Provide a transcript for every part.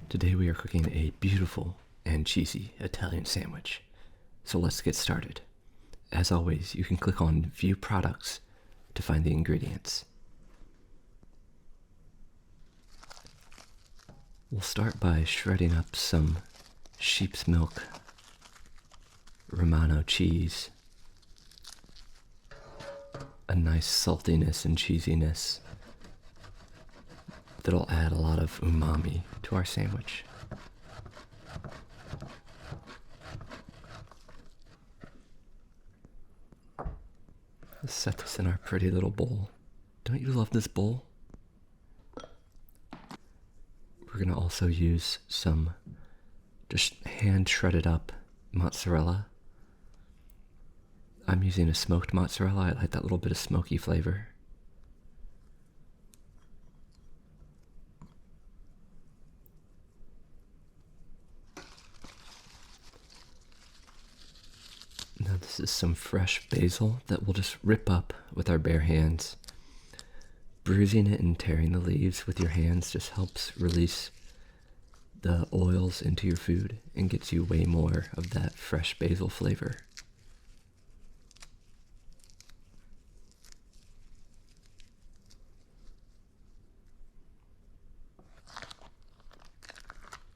Today we are cooking a beautiful and cheesy Italian sandwich. So let's get started. As always, you can click on View Products to find the ingredients. We'll start by shredding up some sheep's milk, Romano cheese, a nice saltiness and cheesiness that'll add a lot of umami to our sandwich. Let's set this in our pretty little bowl. Don't you love this bowl? We're gonna also use some just hand shredded up mozzarella. I'm using a smoked mozzarella. I like that little bit of smoky flavor. Now this is some fresh basil that we'll just rip up with our bare hands. Bruising it and tearing the leaves with your hands just helps release the oils into your food and gets you way more of that fresh basil flavor.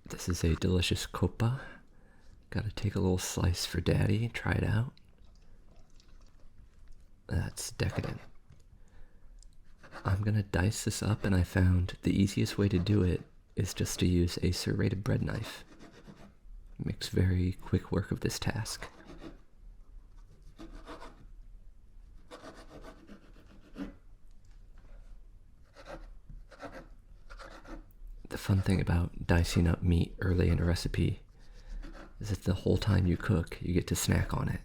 This is a delicious coppa. Gotta take a little slice for daddy, try it out. That's decadent. I'm gonna dice this up, and I found the easiest way to do it is just to use a serrated bread knife. It makes very quick work of this task. The fun thing about dicing up meat early in a recipe is that the whole time you cook, you get to snack on it.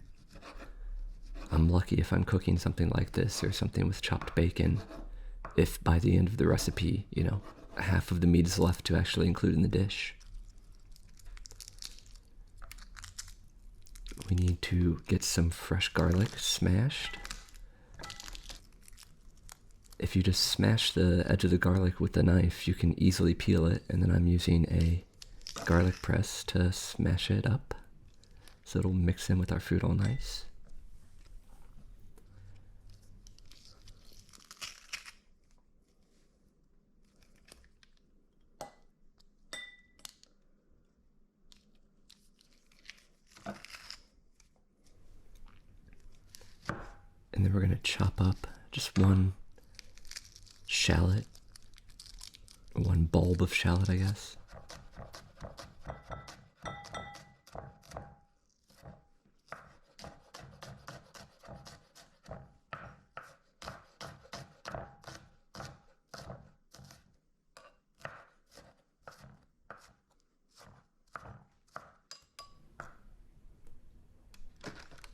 I'm lucky if I'm cooking something like this or something with chopped bacon, if by the end of the recipe, half of the meat is left to actually include in the dish. We need to get some fresh garlic smashed. If you just smash the edge of the garlic with the knife, you can easily peel it, and then I'm using a garlic press to smash it up so it'll mix in with our food all nice. And then we're going to chop up just one shallot, one bulb of shallot, I guess.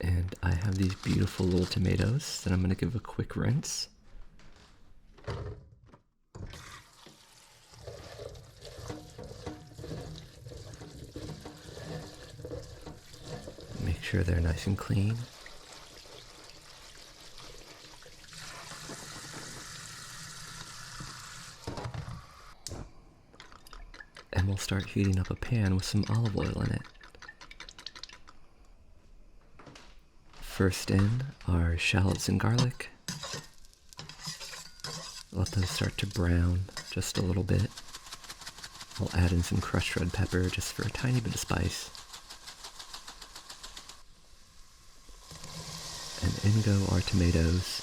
And I have these beautiful little tomatoes that I'm going to give a quick rinse. Make sure they're nice and clean. And we'll start heating up a pan with some olive oil in it. First in are shallots and garlic. Let those start to brown just a little bit. I'll add in some crushed red pepper just for a tiny bit of spice. And in go our tomatoes.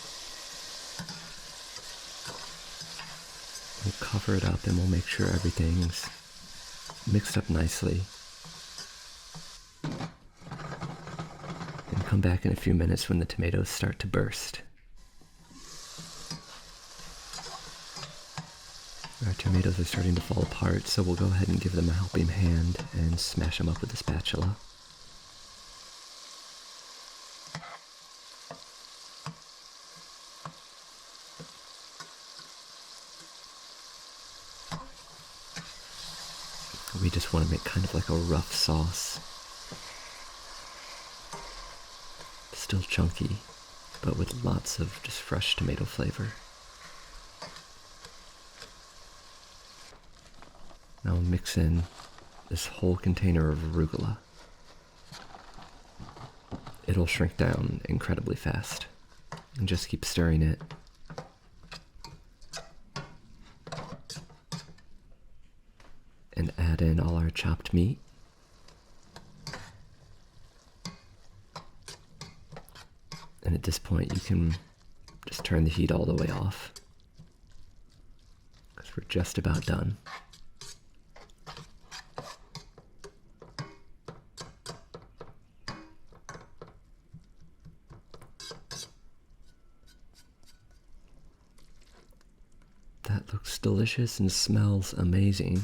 We'll cover it up and we'll make sure everything's mixed up nicely. And come back in a few minutes when the tomatoes start to burst. Our tomatoes are starting to fall apart, so we'll go ahead and give them a helping hand and smash them up with a spatula. We just want to make kind of like a rough sauce. Still chunky, but with lots of just fresh tomato flavor. Now I'll mix in this whole container of arugula. It'll shrink down incredibly fast. And just keep stirring it. And add in all our chopped meat. And at this point you can just turn the heat all the way off, because we're just about done. That looks delicious and smells amazing.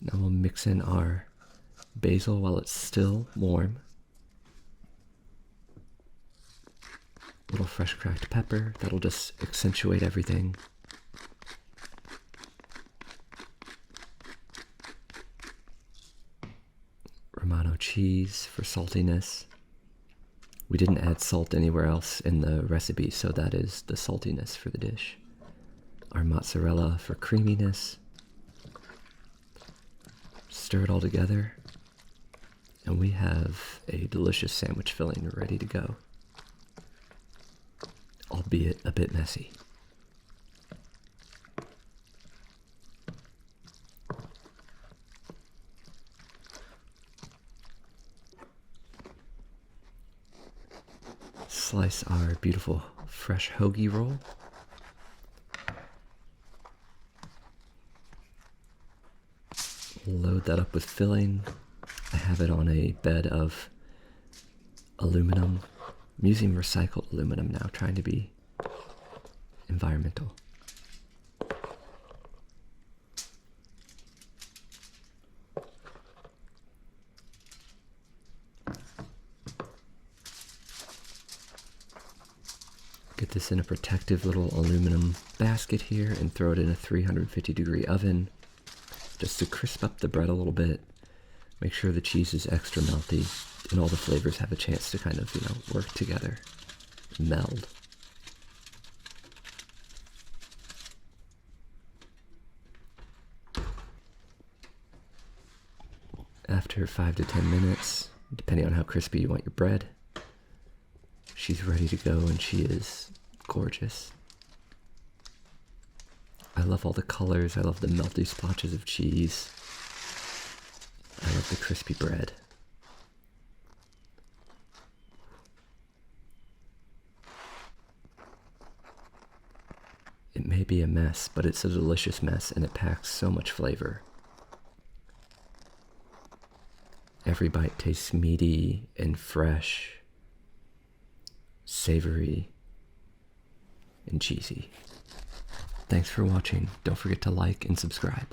Now we'll mix in our basil while it's still warm. A little fresh cracked pepper, that'll just accentuate everything. Romano cheese for saltiness. We didn't add salt anywhere else in the recipe, so that is the saltiness for the dish. Our mozzarella for creaminess. Stir it all together, and we have a delicious sandwich filling ready to go, albeit a bit messy. Slice our beautiful fresh hoagie roll. Load that up with filling. I have it on a bed of aluminum. I'm using recycled aluminum now, trying to be environmental. Get this in a protective little aluminum basket here and throw it in a 350-degree oven just to crisp up the bread a little bit. Make sure the cheese is extra melty and all the flavors have a chance to kind of, work together, meld. After 5 to 10 minutes, depending on how crispy you want your bread, she's ready to go and she is gorgeous. I love all the colors, I love the melty splotches of cheese. I love the crispy bread. It may be a mess, but it's a delicious mess and it packs so much flavor. Every bite tastes meaty and fresh, savory, and cheesy. Thanks for watching. Don't forget to like and subscribe.